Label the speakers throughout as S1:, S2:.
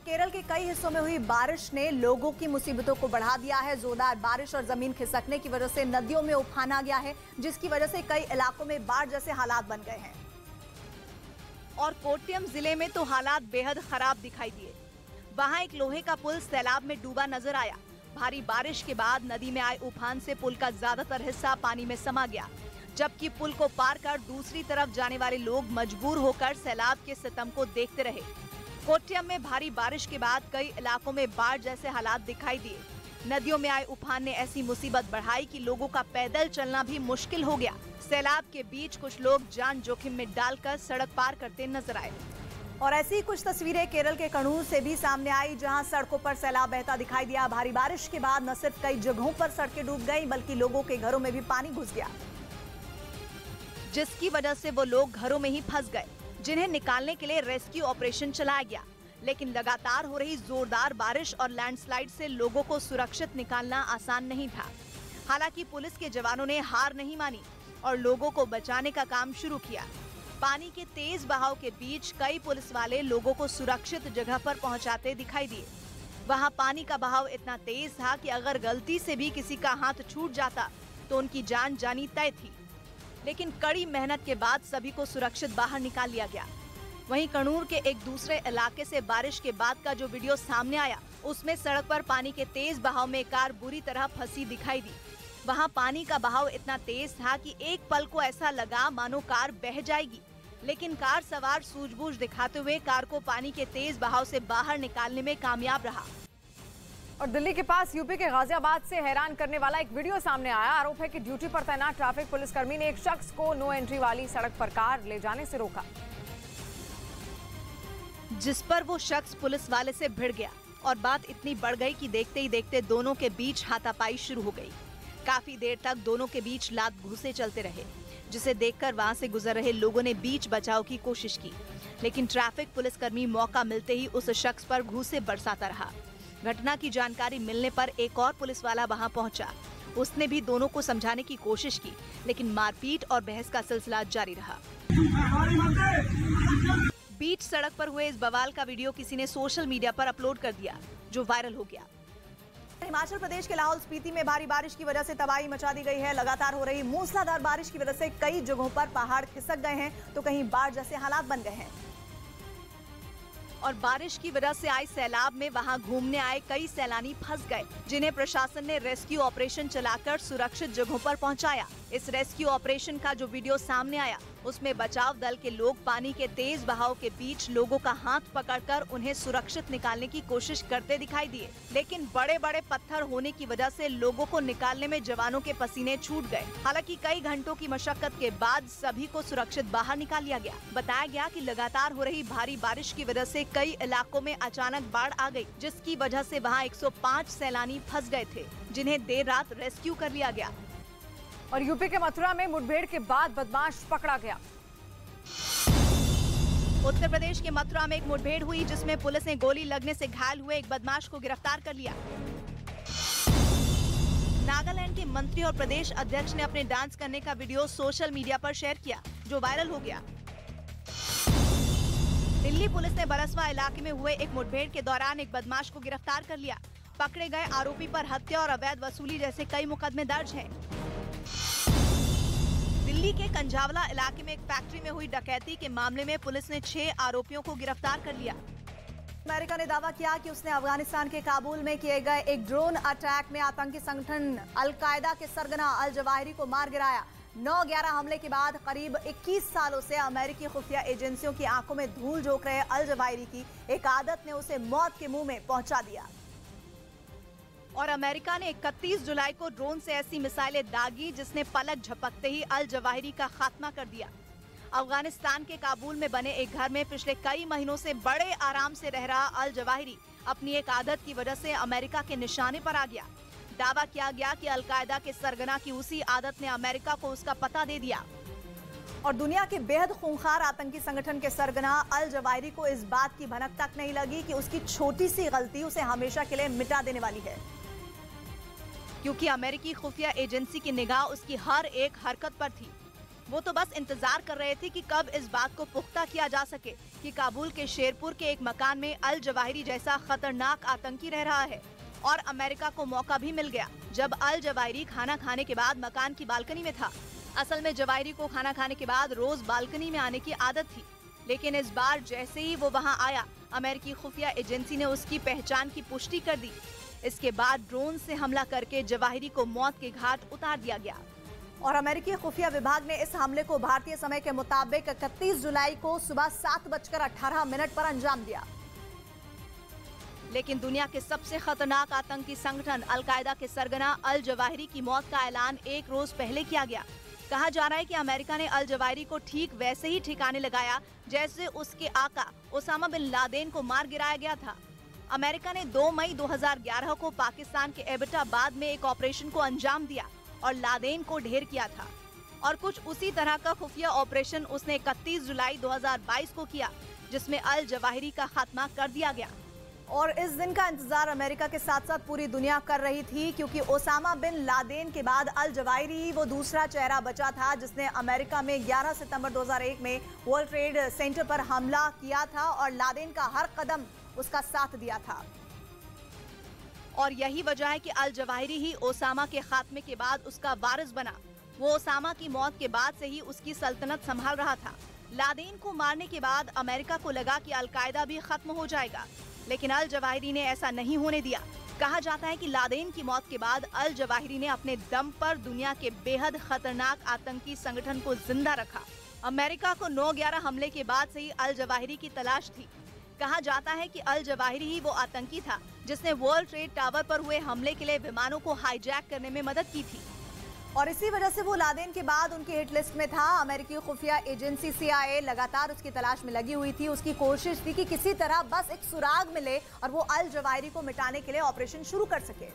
S1: केरल के कई हिस्सों में हुई बारिश ने लोगों की मुसीबतों को बढ़ा दिया है। जोरदार बारिश और जमीन खिसकने की वजह से नदियों में उफान आ गया है, जिसकी वजह से कई इलाकों में बाढ़ जैसे हालात बन गए हैं।
S2: और कोट्टयम जिले में तो हालात बेहद खराब दिखाई दिए। वहां एक लोहे का पुल सैलाब में डूबा नजर आया। भारी बारिश के बाद नदी में आए उफान से पुल का ज्यादातर हिस्सा पानी में समा गया, जबकि पुल को पार कर दूसरी तरफ जाने वाले लोग मजबूर होकर सैलाब के सितम को देखते रहे। कोट्टयम में भारी बारिश के बाद कई इलाकों में बाढ़ जैसे हालात दिखाई दिए। नदियों में आए उफान ने ऐसी मुसीबत बढ़ाई कि लोगों का पैदल चलना भी मुश्किल हो गया। सैलाब के बीच कुछ लोग जान जोखिम में डालकर सड़क पार करते नजर आए।
S1: और ऐसी ही कुछ तस्वीरें केरल के कण्णूर से भी सामने आई, जहां सड़कों पर सैलाब बहता दिखाई दिया। भारी बारिश के बाद न सिर्फ कई जगहों पर सड़कें डूब गई, बल्कि लोगों के घरों में भी पानी घुस गया,
S2: जिसकी वजह से वो लोग घरों में ही फंस गए, जिन्हें निकालने के लिए रेस्क्यू ऑपरेशन चलाया गया। लेकिन लगातार हो रही जोरदार बारिश और लैंडस्लाइड से लोगों को सुरक्षित निकालना आसान नहीं था। हालांकि पुलिस के जवानों ने हार नहीं मानी और लोगों को बचाने का काम शुरू किया। पानी के तेज बहाव के बीच कई पुलिस वाले लोगों को सुरक्षित जगह पर पहुंचाते दिखाई दिए। वहां पानी का बहाव इतना तेज था कि अगर गलती से भी किसी का हाथ छूट जाता तो उनकी जान जानी तय थी। लेकिन कड़ी मेहनत के बाद सभी को सुरक्षित बाहर निकाल लिया गया। वहीं कण्णूर के एक दूसरे इलाके से बारिश के बाद का जो वीडियो सामने आया, उसमें सड़क पर पानी के तेज बहाव में कार बुरी तरह फंसी दिखाई दी। वहां पानी का बहाव इतना तेज था कि एक पल को ऐसा लगा मानो कार बह जाएगी, लेकिन कार सवार सूझबूझ दिखाते हुए कार को पानी के तेज बहाव से बाहर निकालने में कामयाब रहा।
S3: और दिल्ली के पास यूपी के गाजियाबाद से हैरान करने वाला एक वीडियो सामने आया। आरोप है कि ड्यूटी पर तैनात ट्रैफिक पुलिसकर्मी ने एक शख्स को नो एंट्री वाली सड़क पर कार ले जाने से रोका,
S2: जिस पर वो शख्स पुलिस वाले से भिड़ गया और बात इतनी बढ़ गई कि देखते ही देखते दोनों के बीच हाथापाई शुरू हो गई। काफी देर तक दोनों के बीच लात घूंसे चलते रहे, जिसे देखकर वहां से गुजर रहे लोगों ने बीच बचाव की कोशिश की, लेकिन ट्रैफिक पुलिसकर्मी मौका मिलते ही उस शख्स पर घूंसे बरसाता रहा। घटना की जानकारी मिलने पर एक और पुलिस वाला वहां पहुंचा। उसने भी दोनों को समझाने की कोशिश की, लेकिन मारपीट और बहस का सिलसिला जारी रहा। बीच सड़क पर हुए इस बवाल का वीडियो किसी ने सोशल मीडिया पर अपलोड कर दिया, जो वायरल हो गया।
S1: हिमाचल प्रदेश के लाहौल स्पीति में भारी बारिश की वजह से तबाही मचा दी गई है। लगातार हो रही मूसलाधार बारिश की वजह से कई जगहों पर पहाड़ खिसक गए हैं, तो कहीं बाढ़ जैसे हालात बन गए हैं।
S2: और बारिश की वजह से आए सैलाब में वहां घूमने आए कई सैलानी फंस गए, जिन्हें प्रशासन ने रेस्क्यू ऑपरेशन चलाकर सुरक्षित जगहों पर पहुंचाया। इस रेस्क्यू ऑपरेशन का जो वीडियो सामने आया, उसमें बचाव दल के लोग पानी के तेज बहाव के बीच लोगों का हाथ पकड़कर उन्हें सुरक्षित निकालने की कोशिश करते दिखाई दिए। लेकिन बड़े बड़े पत्थर होने की वजह से लोगों को निकालने में जवानों के पसीने छूट गए। हालांकि कई घंटों की मशक्कत के बाद सभी को सुरक्षित बाहर निकाल लिया गया। बताया गया कि लगातार हो रही भारी बारिश की वजह से कई इलाकों में अचानक बाढ़ आ गई, जिसकी वजह से वहाँ 105 सैलानी फंस गए थे, जिन्हें देर रात रेस्क्यू कर लिया गया।
S3: और यूपी के मथुरा में मुठभेड़ के बाद बदमाश पकड़ा गया।
S2: उत्तर प्रदेश के मथुरा में एक मुठभेड़ हुई, जिसमें पुलिस ने गोली लगने से घायल हुए एक बदमाश को गिरफ्तार कर लिया। नागालैंड के मंत्री और प्रदेश अध्यक्ष ने अपने डांस करने का वीडियो सोशल मीडिया पर शेयर किया, जो वायरल हो गया। दिल्ली पुलिस ने बरसवा इलाके में हुए एक मुठभेड़ के दौरान एक बदमाश को गिरफ्तार कर लिया। पकड़े गए आरोपी पर हत्या और अवैध वसूली जैसे कई मुकदमे दर्ज हैं। दिल्ली के कंझावला इलाके में एक फैक्ट्री में हुई डकैती के मामले में पुलिस ने 6 आरोपियों को गिरफ्तार कर लिया।
S1: अमेरिका ने दावा किया कि उसने अफगानिस्तान के काबुल में किए गए एक ड्रोन अटैक में आतंकी संगठन अल-कायदा के सरगना अल जवाहिरी को मार गिराया। 9/11 हमले के बाद करीब 21 सालों से अमेरिकी खुफिया एजेंसियों की आंखों में धूल झोंक रहे अल जवाहिरी की एक आदत ने उसे मौत के मुंह में पहुंचा दिया।
S2: और अमेरिका ने 31 जुलाई को ड्रोन से ऐसी मिसाइलें दागी, जिसने पलक झपकते ही अल जवाहिरी का खात्मा कर दिया। अफगानिस्तान के काबुल में बने एक घर में पिछले कई महीनों से बड़े आराम से रह रहा अल जवाहिरी अपनी एक आदत की वजह से अमेरिका के निशाने पर आ गया। दावा किया गया कि अल-कायदा के सरगना की उसी आदत ने अमेरिका को उसका पता दे दिया।
S1: और दुनिया के बेहद खूंखार आतंकी संगठन के सरगना अल जवाहिरी को इस बात की भनक तक नहीं लगी कि उसकी छोटी सी गलती उसे हमेशा के लिए मिटा देने वाली है,
S2: क्योंकि अमेरिकी खुफिया एजेंसी की निगाह उसकी हर एक हरकत पर थी। वो तो बस इंतजार कर रहे थे कि कब इस बात को पुख्ता किया जा सके कि काबुल के शेरपुर के एक मकान में अल जवाहिरी जैसा खतरनाक आतंकी रह रहा है। और अमेरिका को मौका भी मिल गया जब अल जवाहिरी खाना खाने के बाद मकान की बालकनी में था। असल में जवाहिरी को खाना खाने के बाद रोज बालकनी में आने की आदत थी, लेकिन इस बार जैसे ही वो वहां आया, अमेरिकी खुफिया एजेंसी ने उसकी पहचान की पुष्टि कर दी। इसके बाद ड्रोन से हमला करके जवाहिरी को मौत के घाट उतार दिया गया।
S1: और अमेरिकी खुफिया विभाग ने इस हमले को भारतीय समय के मुताबिक 31 जुलाई को सुबह 7:18 पर अंजाम दिया।
S2: लेकिन दुनिया के सबसे खतरनाक आतंकी संगठन अल-कायदा के सरगना अल जवाहिरी की मौत का ऐलान एक रोज पहले किया गया। कहा जा रहा है कि अमेरिका ने अल जवाहिरी को ठीक वैसे ही ठिकाने लगाया जैसे उसके आका ओसामा बिन लादेन को मार गिराया गया था। अमेरिका ने 2 मई 2011 को पाकिस्तान के एबटाबाद में एक ऑपरेशन को अंजाम दिया और लादेन को ढेर किया था। और कुछ उसी तरह का खुफिया ऑपरेशन उसने 31 जुलाई 2022 को किया, जिसमें अल जवाहिरी का खात्मा कर दिया गया।
S1: और इस दिन का इंतजार अमेरिका के साथ साथ पूरी दुनिया कर रही थी, क्योंकि ओसामा बिन लादेन के बाद अल जवाहिरी ही वो दूसरा चेहरा बचा था जिसने अमेरिका में 11 सितंबर 2001 में वर्ल्ड ट्रेड सेंटर पर हमला किया था और लादेन का हर कदम उसका साथ दिया था।
S2: और यही वजह है कि अल जवाहिरी ही ओसामा के खात्मे के बाद उसका वारिस बना। वो ओसामा की मौत के बाद से ही उसकी सल्तनत संभाल रहा था। लादेन को मारने के बाद अमेरिका को लगा कि अल-कायदा भी खत्म हो जाएगा, लेकिन अल जवाहिरी ने ऐसा नहीं होने दिया। कहा जाता है कि लादेन की मौत के बाद अल जवाहिरी ने अपने दम पर दुनिया के बेहद खतरनाक आतंकी संगठन को जिंदा रखा। अमेरिका को 9/11 हमले के बाद से ही अल जवाहिरी की तलाश थी। कहा जाता है कि अल जवाहिरी ही वो आतंकी था जिसने वर्ल्ड ट्रेड टावर पर हुए हमले के लिए विमानों को हाईजैक करने में मदद की थी।
S1: और इसी वजह से वो लादेन के बाद उनकी हिट लिस्ट में था। अमेरिकी खुफिया एजेंसी CIA लगातार उसकी तलाश में लगी हुई थी। उसकी कोशिश थी कि किसी तरह बस एक सुराग मिले और वो अल जवाहिरी को मिटाने के लिए ऑपरेशन शुरू कर सके।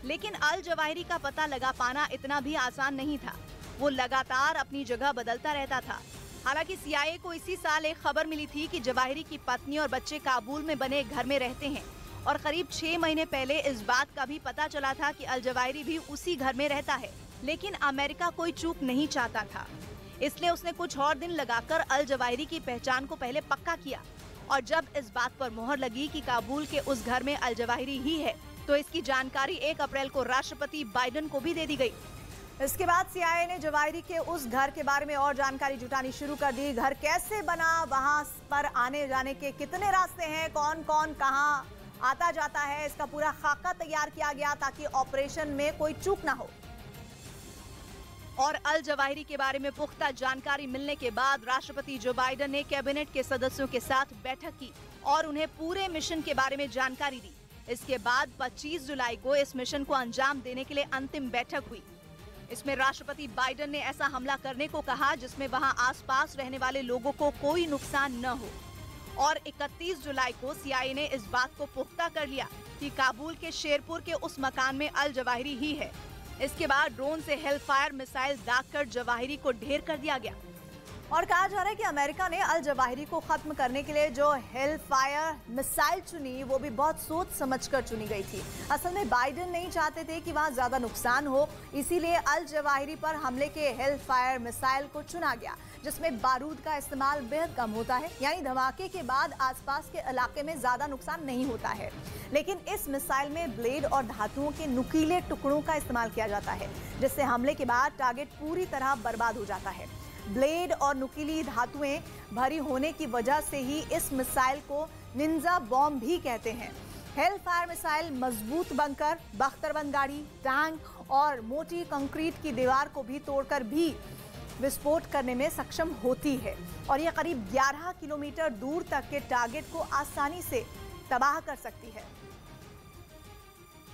S2: लेकिन अल जवाहिरी का पता लगा पाना इतना भी आसान नहीं था। वो लगातार अपनी जगह बदलता रहता था। हालांकि CIA को इसी साल एक खबर मिली थी कि जवाहिरी की पत्नी और बच्चे काबुल में बने एक घर में रहते हैं, और करीब 6 महीने पहले इस बात का भी पता चला था कि अल जवाहिरी भी उसी घर में रहता है। लेकिन अमेरिका कोई चूक नहीं चाहता था, इसलिए उसने कुछ और दिन लगाकर अल जवाहिरी की पहचान को पहले पक्का किया। और जब इस बात पर मोहर लगी कि काबुल के उस घर में अल जवाहिरी ही है, तो इसकी जानकारी 1 अप्रैल को राष्ट्रपति बाइडेन को भी दे दी गई।
S1: इसके बाद CIA ने जवाहिरी के उस घर के बारे में और जानकारी जुटानी शुरू कर दी। घर कैसे बना, वहां पर आने जाने के कितने रास्ते हैं, कौन कौन कहां आता जाता है, इसका पूरा खाका तैयार किया गया ताकि ऑपरेशन में कोई चूक ना हो।
S2: और अल जवाहिरी के बारे में पुख्ता जानकारी मिलने के बाद राष्ट्रपति जो बाइडेन ने कैबिनेट के सदस्यों के साथ बैठक की और उन्हें पूरे मिशन के बारे में जानकारी दी। इसके बाद 25 जुलाई को इस मिशन को अंजाम देने के लिए अंतिम बैठक हुई। इसमें राष्ट्रपति बाइडेन ने ऐसा हमला करने को कहा जिसमें वहां आसपास रहने वाले लोगों को कोई नुकसान न हो। और 31 जुलाई को CIA ने इस बात को पुख्ता कर लिया कि काबुल के शेरपुर के उस मकान में अल जवाहिरी ही है। इसके बाद ड्रोन से हेलफायर मिसाइल दागकर जवाहिरी को ढेर कर दिया गया।
S1: और कहा जा रहा है कि अमेरिका ने अल जवाहिरी को खत्म करने के लिए जो हेलफायर मिसाइल चुनी, वो भी बहुत सोच समझकर चुनी गई थी। असल में बाइडेन नहीं चाहते थे कि वहां ज्यादा नुकसान हो, इसीलिए अल जवाहिरी पर हमले के हेलफायर मिसाइल को चुना गया, जिसमें बारूद का इस्तेमाल बेहद कम होता है, यानी धमाके के बाद आसपास के इलाके में ज्यादा नुकसान नहीं होता है। लेकिन इस मिसाइल में ब्लेड और धातुओं के नुकीले टुकड़ों का इस्तेमाल किया जाता है, जिससे हमले के बाद टारगेट पूरी तरह बर्बाद हो जाता है। ब्लेड और नुकीली धातुएं भरी होने की वजह से ही इस मिसाइल को निंजा बॉम्ब भी कहते हैं। हेलफायर मिसाइल मजबूत बंकर, बख्तरबंद गाड़ी, टैंक और मोटी कंक्रीट की दीवार को भी तोड़कर भी विस्फोट करने में सक्षम होती है, और यह करीब 11 किलोमीटर दूर तक के टारगेट को आसानी से तबाह कर सकती है।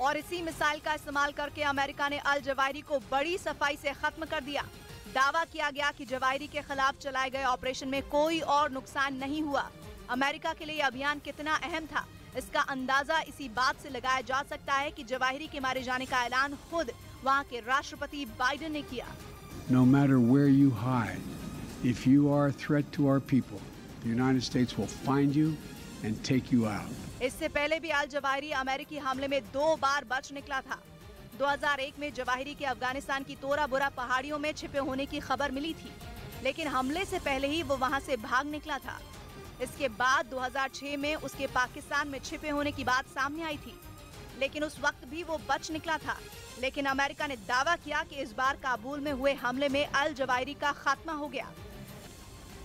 S2: और इसी मिसाइल का इस्तेमाल करके अमेरिका ने अल जवाहिरी को बड़ी सफाई से खत्म कर दिया। दावा किया गया कि जवाहिरी के खिलाफ चलाए गए ऑपरेशन में कोई और नुकसान नहीं हुआ। अमेरिका के लिए यह अभियान कितना अहम था, इसका अंदाजा इसी बात से लगाया जा सकता है कि जवाहिरी के मारे जाने का ऐलान खुद वहां के राष्ट्रपति बाइडेन ने किया।
S4: No matter where you hide, if you are a threat to our people, the United States will find you and take you out.
S2: इससे पहले भी अल जवाहिरी अमेरिकी हमले में 2 बार बच निकला था। 2001 में जवाहिरी के अफगानिस्तान की तोरा बोरा पहाड़ियों में छिपे होने की खबर मिली थी, लेकिन हमले से पहले ही वो वहां से भाग निकला था। इसके बाद 2006 में उसके पाकिस्तान में छिपे होने की बात सामने आई थी, लेकिन उस वक्त भी वो बच निकला था। लेकिन अमेरिका ने दावा किया कि इस बार काबुल में हुए हमले में अल जवाहिरी का खात्मा हो गया।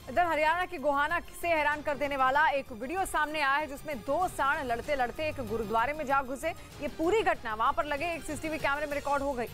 S3: इधर हरियाणा की गोहाना से हैरान कर देने वाला एक वीडियो सामने आया है, जिसमें 2 सांड लड़ते लड़ते एक गुरुद्वारे में जा घुसे। ये पूरी घटना वहां पर लगे एक सीसीटीवी कैमरे में रिकॉर्ड हो गई,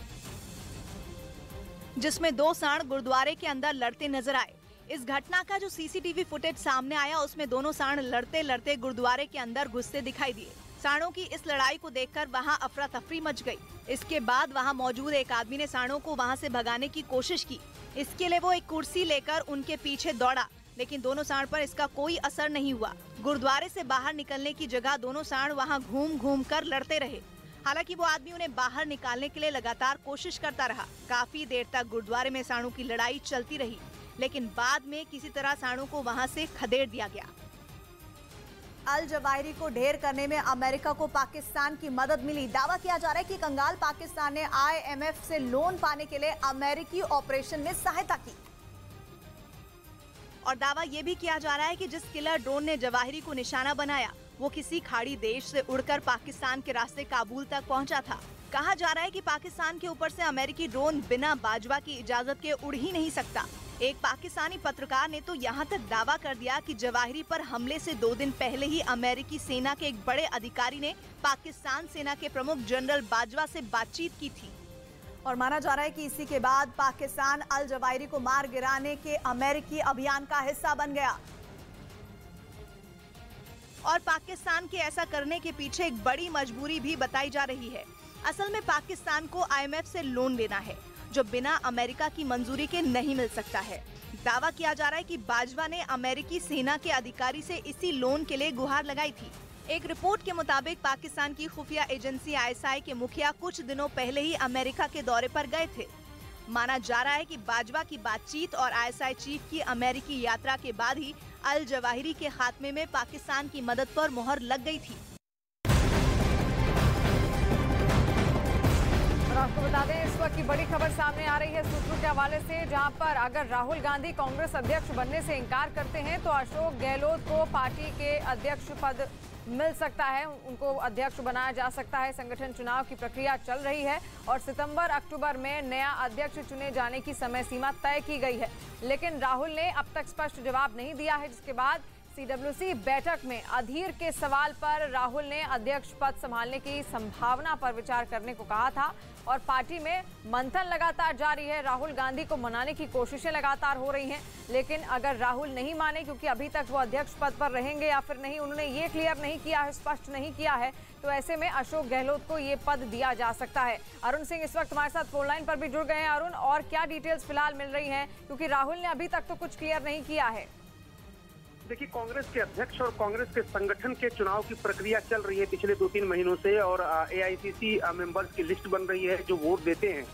S2: जिसमें 2 सांड गुरुद्वारे के अंदर लड़ते नजर आए। इस घटना का जो सीसीटीवी फुटेज सामने आया, उसमें दोनों सांड लड़ते लड़ते गुरुद्वारे के अंदर घुसते दिखाई दिए। सांडों की इस लड़ाई को देखकर वहां अफरा तफरी मच गई। इसके बाद वहां मौजूद एक आदमी ने सांडों को वहां से भगाने की कोशिश की। इसके लिए वो एक कुर्सी लेकर उनके पीछे दौड़ा, लेकिन दोनों सांड पर इसका कोई असर नहीं हुआ। गुरुद्वारे से बाहर निकलने की जगह दोनों सांड वहां घूम घूम कर लड़ते रहे। हालांकि वो आदमी उन्हें बाहर निकालने के लिए लगातार कोशिश करता रहा। काफी देर तक गुरुद्वारे में सांडों की लड़ाई चलती रही, लेकिन बाद में किसी तरह सांडों को वहां से खदेड़ दिया गया।
S1: अल जवाहिरी को ढेर करने में अमेरिका को पाकिस्तान की मदद मिली। दावा किया जा रहा है कि कंगाल पाकिस्तान ने IMF से लोन पाने के लिए अमेरिकी ऑपरेशन में सहायता की।
S2: और दावा ये भी किया जा रहा है कि जिस किलर ड्रोन ने जवाहिरी को निशाना बनाया, वो किसी खाड़ी देश से उड़कर पाकिस्तान के रास्ते काबुल तक पहुंचा था। कहा जा रहा है कि पाकिस्तान के ऊपर से अमेरिकी ड्रोन बिना बाजवा की इजाजत के उड़ ही नहीं सकता। एक पाकिस्तानी पत्रकार ने तो यहाँ तक दावा कर दिया कि जवाहिरी पर हमले से 2 दिन पहले ही अमेरिकी सेना के एक बड़े अधिकारी ने पाकिस्तान सेना के प्रमुख जनरल बाजवा से बातचीत की थी।
S1: और माना जा रहा है कि इसी के बाद पाकिस्तान अल जवाहिरी को मार गिराने के अमेरिकी अभियान का हिस्सा बन गया।
S2: और पाकिस्तान के ऐसा करने के पीछे एक बड़ी मजबूरी भी बताई जा रही है। असल में पाकिस्तान को IMF से लोन लेना है, जो बिना अमेरिका की मंजूरी के नहीं मिल सकता है। दावा किया जा रहा है कि बाजवा ने अमेरिकी सेना के अधिकारी से इसी लोन के लिए गुहार लगाई थी। एक रिपोर्ट के मुताबिक पाकिस्तान की खुफिया एजेंसी ISI के मुखिया कुछ दिनों पहले ही अमेरिका के दौरे पर गए थे। माना जा रहा है कि बाजवा की बातचीत और ISI चीफ की अमेरिकी यात्रा के बाद ही अल जवाहिरी के खात्मे में पाकिस्तान की मदद पर मोहर लग गई थी।
S3: और आपको बता दें, इस वक्त की बड़ी खबर सामने आ रही है सूत्रों के हवाले से, जहां पर अगर राहुल गांधी कांग्रेस अध्यक्ष बनने से इनकार करते हैं तो अशोक गहलोत को पार्टी के अध्यक्ष पद मिल सकता है, उनको अध्यक्ष बनाया जा सकता है। संगठन चुनाव की प्रक्रिया चल रही है और सितंबर-अक्टूबर में नया अध्यक्ष चुने जाने की समय सीमा तय की गई है, लेकिन राहुल ने अब तक स्पष्ट जवाब नहीं दिया है। जिसके बाद CWC बैठक में अधीर के सवाल पर राहुल ने अध्यक्ष पद संभालने की संभावना पर विचार करने को कहा था और पार्टी में मंथन लगातार जारी है। राहुल गांधी को मनाने की कोशिशें लगातार हो रही हैं, लेकिन अगर राहुल नहीं माने, क्योंकि अभी तक वो अध्यक्ष पद पर रहेंगे या फिर नहीं, उन्होंने ये क्लियर नहीं किया है, स्पष्ट नहीं किया है, तो ऐसे में अशोक गहलोत को ये पद दिया जा सकता है। अरुण सिंह इस वक्त हमारे साथ फोन लाइन पर भी जुड़ गए हैं। अरुण, और क्या डिटेल्स फिलहाल मिल रही हैं, क्योंकि राहुल ने अभी तक तो कुछ क्लियर नहीं किया है।
S5: देखिए, कांग्रेस के अध्यक्ष और कांग्रेस के संगठन के चुनाव की प्रक्रिया चल रही है पिछले 2-3 महीनों से और AICC मेंबर्स की लिस्ट बन रही है जो वोट देते हैं।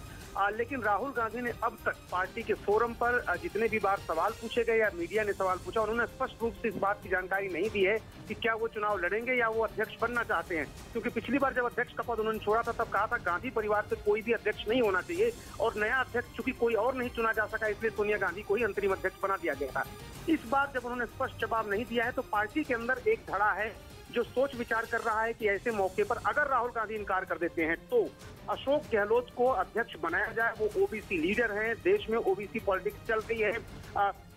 S5: लेकिन राहुल गांधी ने अब तक पार्टी के फोरम पर जितने भी बार सवाल पूछे गए या मीडिया ने सवाल पूछा, उन्होंने स्पष्ट रूप से इस बात की जानकारी नहीं दी है कि क्या वो चुनाव लड़ेंगे या वो अध्यक्ष बनना चाहते हैं। क्योंकि पिछली बार जब अध्यक्ष का पद उन्होंने छोड़ा था, तब कहा था गांधी परिवार से कोई भी अध्यक्ष नहीं होना चाहिए और नया अध्यक्ष चूंकि कोई और नहीं चुना जा सका, इसलिए सोनिया गांधी को ही अंतरिम अध्यक्ष बना दिया गया था। इस बार जब उन्होंने स्पष्ट जवाब नहीं दिया है, तो पार्टी के अंदर एक धड़ा है जो सोच विचार कर रहा है कि ऐसे मौके पर अगर राहुल गांधी इनकार कर देते हैं तो अशोक गहलोत को अध्यक्ष बनाया जाए। वो OBC लीडर हैं, देश में OBC पॉलिटिक्स चल रही है,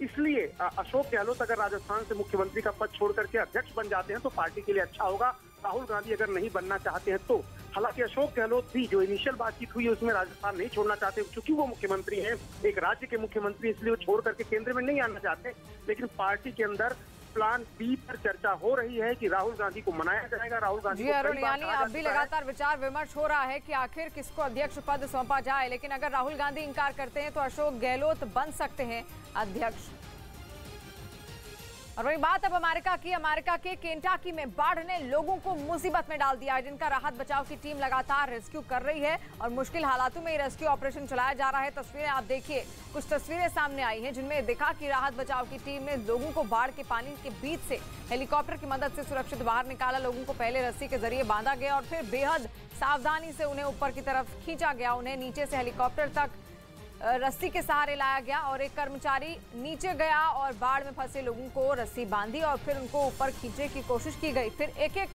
S5: इसलिए अशोक गहलोत अगर राजस्थान से मुख्यमंत्री का पद छोड़ करके अध्यक्ष बन जाते हैं तो पार्टी के लिए अच्छा होगा। राहुल गांधी अगर नहीं बनना चाहते हैं तो, हालांकि अशोक गहलोत भी जो इनिशियल बातचीत हुई उसमें राजस्थान नहीं छोड़ना चाहते, क्योंकि वो मुख्यमंत्री हैं, एक राज्य के मुख्यमंत्री, इसलिए वो छोड़ करके केंद्र में नहीं आना चाहते। लेकिन पार्टी के अंदर प्लान B पर चर्चा हो रही है कि राहुल गांधी को मनाया जाएगा। राहुल गांधी
S3: जी अरुण, यानी अब भी लगातार विचार विमर्श हो रहा है कि आखिर किसको अध्यक्ष पद सौंपा जाए, लेकिन अगर राहुल गांधी इंकार करते हैं तो अशोक गहलोत बन सकते हैं अध्यक्ष। और वही बात अब अमेरिका की। अमेरिका के केंटाकी में बाढ़ ने लोगों को मुसीबत में डाल दिया है, जिनका राहत बचाव की टीम लगातार रेस्क्यू कर रही है और मुश्किल हालातों में रेस्क्यू ऑपरेशन चलाया जा रहा है। तस्वीरें आप देखिए, कुछ तस्वीरें सामने आई हैं जिनमें देखा कि राहत बचाव की टीम ने लोगों को बाढ़ के पानी के बीच से हेलीकॉप्टर की मदद से सुरक्षित बाहर निकाला। लोगों को पहले रस्सी के जरिए बांधा गया और फिर बेहद सावधानी से उन्हें ऊपर की तरफ खींचा गया। उन्हें नीचे से हेलीकॉप्टर तक रस्सी के सहारे लाया गया और एक कर्मचारी नीचे गया और बाढ़ में फंसे लोगों को रस्सी बांधी और फिर उनको ऊपर खींचने की कोशिश की गई। फिर एक एक